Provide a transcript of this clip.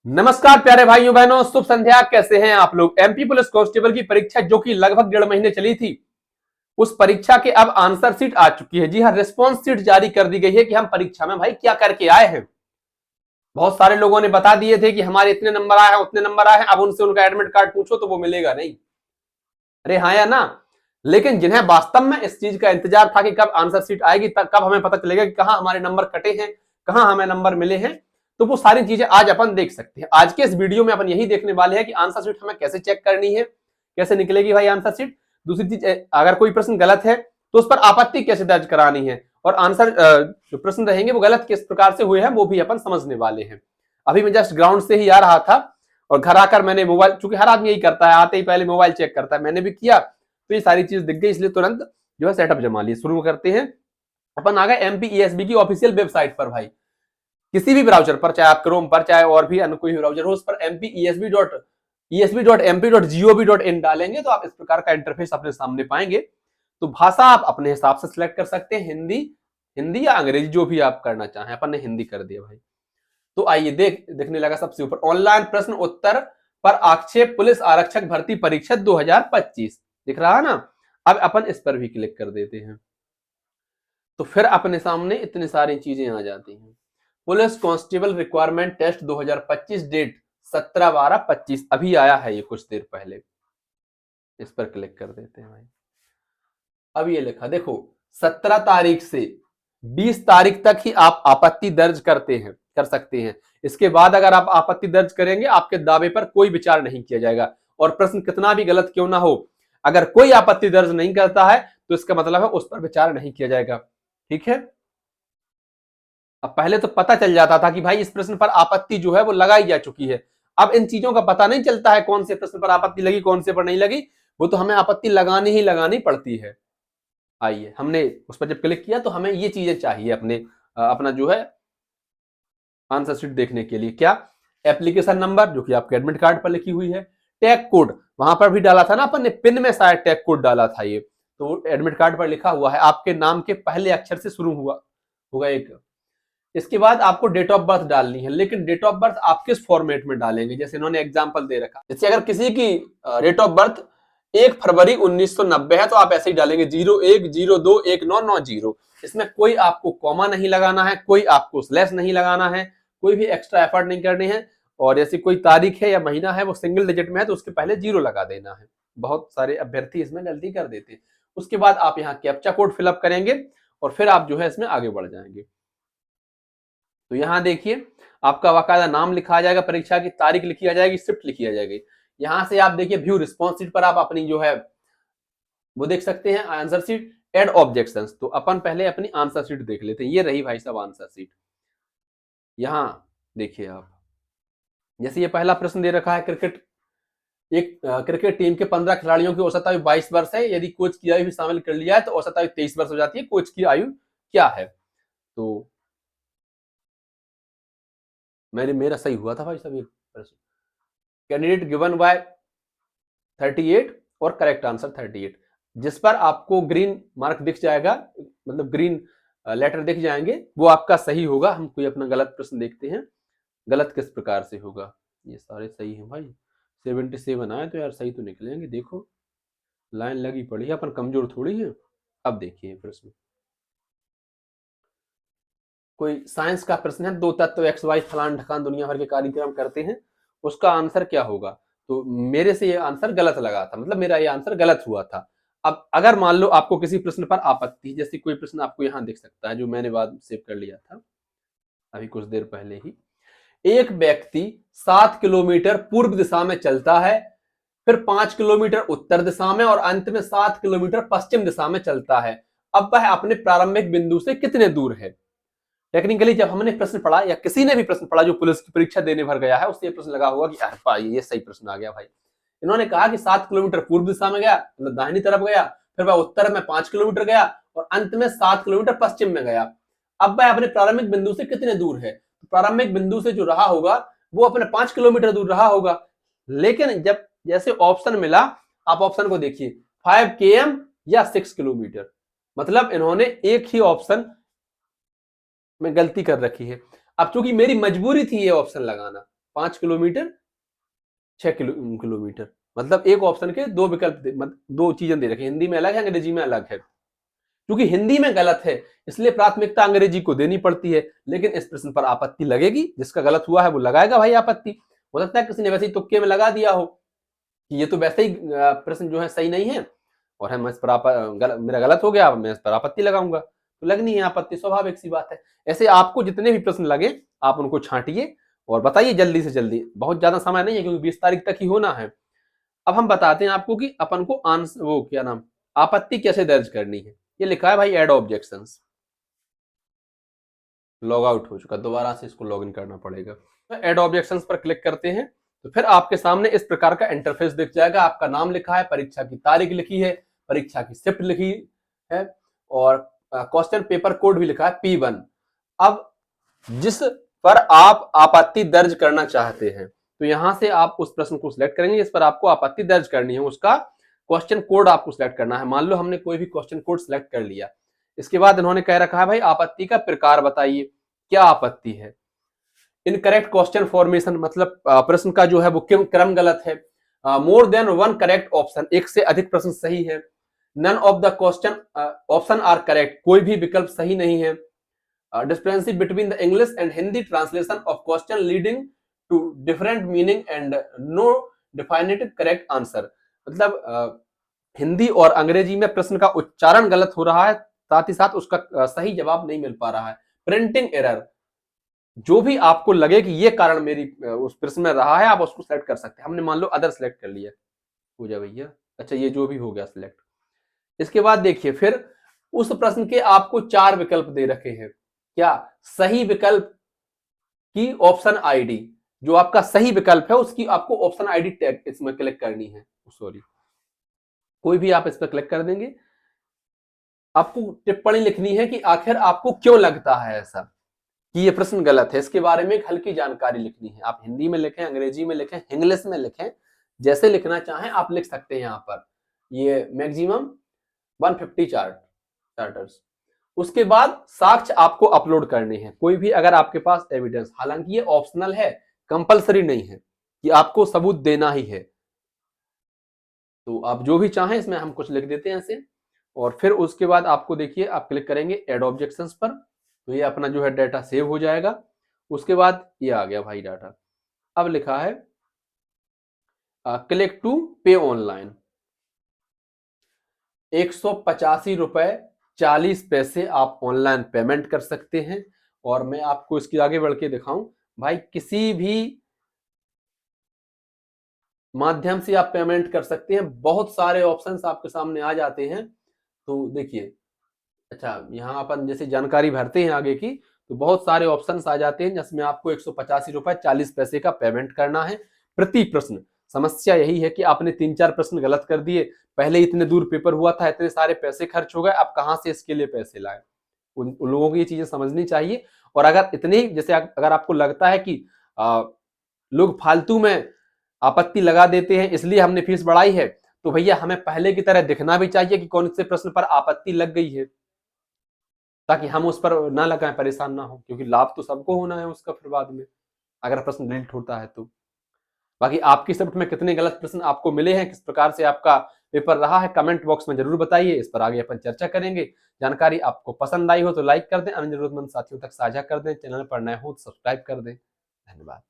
नमस्कार प्यारे भाइयों बहनों, शुभ संध्या। कैसे हैं आप लोग। एमपी पुलिस कांस्टेबल की परीक्षा जो कि लगभग 1.5 महीने चली थी, उस परीक्षा के अब आंसर शीट आ चुकी है। जी हाँ, रिस्पॉन्स शीट जारी कर दी गई है कि हम परीक्षा में भाई क्या करके आए हैं। बहुत सारे लोगों ने बता दिए थे कि हमारे इतने नंबर आए हैं, उतने नंबर आए हैं। अब उनसे उनका एडमिट कार्ड पूछो तो वो मिलेगा नहीं। अरे हाँ या ना। लेकिन जिन्हें वास्तव में इस चीज का इंतजार था कि कब आंसर शीट आएगी, तब कब हमें पता चलेगा कि कहां हमारे नंबर कटे हैं, कहां हमें नंबर मिले हैं, तो वो सारी चीजें आज अपन देख सकते हैं। आज के इस वीडियो में अपन यही देखने वाले हैं कि आंसर शीट हमें कैसे चेक करनी है, कैसे निकलेगी भाई आंसर शीट। दूसरी चीज, अगर कोई प्रश्न गलत है तो उस पर आपत्ति कैसे दर्ज करानी है, और आंसर जो प्रश्न रहेंगे वो गलत किस प्रकार से हुए हैं वो भी अपन समझने वाले हैं। अभी मैं जस्ट ग्राउंड से ही आ रहा था और घर आकर मैंने मोबाइल, चूंकि हर आदमी यही करता है, आते ही पहले मोबाइल चेक करता है, मैंने भी किया तो ये सारी चीज दिख गई, इसलिए तुरंत जो है सेटअप जमा लिए। शुरू करते हैं। अपन आ गए एमपीईएसबी की ऑफिशियल वेबसाइट पर। भाई किसी भी ब्राउजर पर, चाहे आप क्रोम पर, चाहे और भी अन्य कोई ब्राउजर हो, उस पर empesb.esb.mp.gov.in डालेंगे तो आप इस प्रकार का इंटरफेस अपने सामने पाएंगे। तो भाषा आप अपने हिसाब से सिलेक्ट कर सकते हैं, हिंदी या अंग्रेजी, जो भी आप करना चाहें। अपन ने हिंदी कर दिया भाई। तो आइए देखने लगा सबसे ऊपर ऑनलाइन प्रश्न उत्तर पर आक्षेप पुलिस आरक्षक भर्ती परीक्षा 2025 दिख रहा है ना। अब अपन इस पर भी क्लिक कर देते हैं तो फिर अपने सामने इतनी सारी चीजें आ जाती हैं। Police constable requirement test 2025 date 17/12/25 अभी आया है, ये कुछ देर पहले। इस पर क्लिक कर देते हैं भाई। अब ये लिखा देखो, 17 तारीख से 20 तारीख तक ही आप आपत्ति दर्ज कर सकते हैं। इसके बाद अगर आप आपत्ति दर्ज करेंगे, आपके दावे पर कोई विचार नहीं किया जाएगा। और प्रश्न कितना भी गलत क्यों ना हो, अगर कोई आपत्ति दर्ज नहीं करता है तो इसका मतलब है उस पर विचार नहीं किया जाएगा। ठीक है। अब पहले तो पता चल जाता था कि भाई इस प्रश्न पर आपत्ति जो है वो लगाई जा चुकी है। अब इन चीजों का पता नहीं चलता है, कौन से प्रश्न पर आपत्ति लगी, कौन से पर नहीं लगी। वो तो हमें आपत्ति लगानी ही लगानी पड़ती है। आइए, हमने उस पर जब क्लिक किया तो हमें ये चीजें चाहिए अपना जो है आंसर शीट देखने के लिए। क्या? एप्लीकेशन नंबर जो कि आपके एडमिट कार्ड पर लिखी हुई है, टैग कोड वहां पर भी डाला था ना अपन ने, पिन में शायद टैग कोड डाला था ये, तो एडमिट कार्ड पर लिखा हुआ है, आपके नाम के पहले अक्षर से शुरू होगा एक। इसके बाद आपको डेट ऑफ बर्थ डालनी है, लेकिन डेट ऑफ बर्थ आप किस फॉर्मेट में डालेंगे, जैसे इन्होंने एग्जांपल दे रखा। जैसे अगर किसी की डेट ऑफ बर्थ 1 फरवरी 1990 है तो आप ऐसे ही डालेंगे 01021990। इसमें कोई आपको कॉमा नहीं लगाना है, कोई आपको स्लैश नहीं लगाना है, कोई भी एक्स्ट्रा एफर्ट नहीं करने हैं। और जैसे कोई तारीख है या महीना है वो सिंगल डिजिट में है तो उसके पहले 0 लगा देना है। बहुत सारे अभ्यर्थी इसमें गलती कर देते हैं। उसके बाद आप यहाँ कैप्चा कोड फिलअप करेंगे और फिर आप जो है इसमें आगे बढ़ जाएंगे। तो यहां देखिए, आपका बाकायदा नाम लिखा आ जाएगा, परीक्षा की तारीख लिखी आ जाएगी, शिफ्ट लिखी आ जाएगी। यहां से आप देखिए व्यू रिस्पॉन्स शीट पर आप अपनी जो है वो देख सकते हैं आंसर शीट, एड ऑब्जेक्शंस। तो अपन पहले अपनी आंसर शीट देख लेते हैं। ये रही भाई साहब आंसर शीट। यहां देखिए आप, जैसे ये पहला प्रश्न दे रखा है, क्रिकेट टीम के 15 खिलाड़ियों की औसत आयु 22 वर्ष है। यदि कोच की आयु भी शामिल कर लिया है तो औसत आयु 23 वर्ष हो जाती है। कोच की आयु क्या है? तो मेरा सही हुआ था भाई साहब ये प्रश्न। कैंडिडेट गिवन बाय 38 और करेक्ट आंसर 38। जिस पर आपको ग्रीन मार्क दिख जाएगा, मतलब ग्रीन लेटर दिख जाएंगे, वो आपका सही होगा। हम कोई अपना गलत प्रश्न देखते हैं, गलत किस प्रकार से होगा। ये सारे सही हैं भाई। 77 आए तो यार सही तो निकलेंगे। देखो लाइन लगी पड़ी है, अपन कमजोर थोड़ी है। अब देखिए प्रश्न, कोई साइंस का प्रश्न है। 2 तत्व एक्स वाई फलान ढकान दुनिया भर के कार्यक्रम करते हैं, उसका आंसर क्या होगा? तो मेरे से ये आंसर गलत लगा था, मतलब मेरा ये आंसर गलत हुआ था। अब अगर मान लो आपको किसी प्रश्न पर आपत्ति, जैसे कोई प्रश्न आपको यहां दिख सकता है जो मैंने बाद सेव कर लिया था अभी कुछ देर पहले ही। एक व्यक्ति 7 किलोमीटर पूर्व दिशा में चलता है, फिर 5 किलोमीटर उत्तर दिशा में और अंत में 7 किलोमीटर पश्चिम दिशा में चलता है। अब वह अपने प्रारंभिक बिंदु से कितने दूर है? टेक्निकली जब हमने प्रश्न पढ़ा या किसी ने भी प्रश्न पढ़ा जो पुलिस की परीक्षा देने भर गया है, उससे ये प्रश्न लगा होगा कि यार भाई ये सही प्रश्न आ गया भाई। इन्होंने कहा कि 7 किलोमीटर पूर्व दिशा में गया, मतलब दाहिनी तरफ गया, फिर वह उत्तर में 5 किलोमीटर गया और अंत में 7 किलोमीटर पश्चिम में गया। अब वह अपने प्रारंभिक बिंदु से कितने दूर है? तो प्रारंभिक बिंदु से जो रहा होगा वो अपने 5 किलोमीटर दूर रहा होगा। लेकिन जब जैसे ऑप्शन मिला, आप ऑप्शन को देखिए, 5 km या 6 किलोमीटर, मतलब इन्होंने एक ही ऑप्शन में गलती कर रखी है। अब चूंकि मेरी मजबूरी थी ये ऑप्शन लगाना, 5 किलोमीटर 6 किलोमीटर, मतलब एक ऑप्शन के दो विकल्प मतलब दो चीजें दे रखी, हिंदी में अलग है, अंग्रेजी में अलग है। क्योंकि हिंदी में गलत है इसलिए प्राथमिकता अंग्रेजी को देनी पड़ती है, लेकिन इस प्रश्न पर आपत्ति लगेगी, जिसका गलत हुआ है वो लगाएगा भाई आपत्ति। हो सकता है किसी ने वैसे ही तुक्के में लगा दिया हो कि ये तो वैसे ही प्रश्न जो है सही नहीं है और हम इस पर मेरा गलत हो गया, मैं इस पर आपत्ति लगाऊंगा, तो लगनी है आपत्ति, स्वाभाविक सी बात है। ऐसे आपको जितने भी प्रश्न लगे आप उनको छांटिए और बताइए जल्दी से जल्दी, बहुत ज्यादा समय नहीं है क्योंकि 20 तारीख तक ही होना है। अब हम बताते हैं आपको कि अपन को आंसर वो क्या नाम आपत्ति कैसे दर्ज करनी है। ये लिखा है भाई ऐड ऑब्जेक्शंस, लॉग आउट हो चुका, दोबारा से इसको लॉग इन करना पड़ेगा। तो ऐड ऑब्जेक्शंस पर क्लिक करते हैं तो फिर आपके सामने इस प्रकार का इंटरफेस दिख जाएगा। आपका नाम लिखा है, परीक्षा की तारीख लिखी है, परीक्षा की शिफ्ट लिखी है और क्वेश्चन पेपर कोड भी लिखा है P1। अब जिस पर आप आपत्ति दर्ज करना चाहते हैं तो यहां से आप उस प्रश्न को सिलेक्ट करेंगे जिस पर आपको आपत्ति दर्ज करनी है, उसका क्वेश्चन कोड आपको सिलेक्ट करना है। मान लो हमने कोई भी क्वेश्चन कोड सिलेक्ट कर लिया, इसके बाद इन्होंने कह रखा है भाई आपत्ति का प्रकार बताइए, क्या आपत्ति है। इनकरेक्ट क्वेश्चन फॉर्मेशन, मतलब प्रश्न का जो है वो क्रम गलत है। More than one correct option, एक से अधिक प्रश्न सही है। None of the question option are correct, कोई भी विकल्प सही नहीं है। Difference between the English and Hindi translation of question leading to different meaning and no definitive correct answer, मतलब हिंदी और अंग्रेजी में प्रश्न का उच्चारण गलत हो रहा है, साथ ही साथ उसका सही जवाब नहीं मिल पा रहा है। प्रिंटिंग एरर, जो भी आपको लगे कि ये कारण मेरी उस प्रश्न में रहा है आप उसको सेलेक्ट कर सकते हैं। हमने मान लो अदर सेलेक्ट कर लिया, हो जाए भैया, अच्छा ये जो भी हो गया सिलेक्ट। इसके बाद देखिए फिर उस प्रश्न के आपको 4 विकल्प दे रखे हैं। क्या सही विकल्प की ऑप्शन आईडी, जो आपका सही विकल्प है उसकी आपको ऑप्शन आईडी टैग इसमें क्लिक करनी है, सॉरी कोई भी आप इस पर क्लिक कर देंगे। आपको टिप्पणी लिखनी है कि आखिर आपको क्यों लगता है ऐसा कि ये प्रश्न गलत है, इसके बारे में एक हल्की जानकारी लिखनी है। आप हिंदी में लिखें, अंग्रेजी में लिखें, इंग्लिश में लिखें, जैसे लिखना चाहें आप लिख सकते हैं। यहाँ पर ये मैक्सिमम 150 चार्टर्स। उसके बाद साक्ष्य आपको अपलोड करने हैं, कोई भी अगर आपके पास एविडेंस, हालांकि ये ऑप्शनल है, कंपलसरी नहीं है कि आपको सबूत देना ही है, तो आप जो भी चाहें इसमें हम कुछ लिख देते हैं ऐसे। और फिर उसके बाद आपको देखिए आप क्लिक करेंगे ऐड ऑब्जेक्शंस पर, तो ये अपना जो है डाटा सेव हो जाएगा। उसके बाद ये आ गया भाई डाटा। अब लिखा है क्लिक टू पे ऑनलाइन, 185 रुपए 40 पैसे आप ऑनलाइन पेमेंट कर सकते हैं। और मैं आपको इसके आगे बढ़ के दिखाऊं भाई, किसी भी माध्यम से आप पेमेंट कर सकते हैं, बहुत सारे ऑप्शंस आपके सामने आ जाते हैं। तो देखिए, अच्छा यहाँ अपन जैसे जानकारी भरते हैं आगे की, तो बहुत सारे ऑप्शंस आ जाते हैं जिसमें आपको 185 रुपए 40 पैसे का पेमेंट करना है प्रति प्रश्न। समस्या यही है कि आपने 3-4 प्रश्न गलत कर दिए, पहले इतने दूर पेपर हुआ था, इतने सारे पैसे खर्च हो गए, अब कहां से इसके लिए पैसे लाए। उन लोगों को ये चीजें समझनी चाहिए। और अगर इतने जैसे अगर आपको लगता है कि लोग फालतू में आपत्ति लगा देते हैं इसलिए हमने फीस बढ़ाई है, तो भैया हमें पहले की तरह दिखना भी चाहिए कि कौन से प्रश्न पर आपत्ति लग गई है, ताकि हम उस पर ना लगाएं, परेशान ना हो, क्योंकि लाभ तो सबको होना है उसका फिर बाद में अगर प्रश्न डिलीट होता है तो। बाकी आपकी शिफ्ट में कितने गलत प्रश्न आपको मिले हैं, किस प्रकार से आपका पेपर रहा है, कमेंट बॉक्स में जरूर बताइए, इस पर आगे अपन चर्चा करेंगे। जानकारी आपको पसंद आई हो तो लाइक कर दें, अन्य जरूरतमंद साथियों तक साझा कर दें, चैनल पर नए हो तो सब्सक्राइब कर दें। धन्यवाद।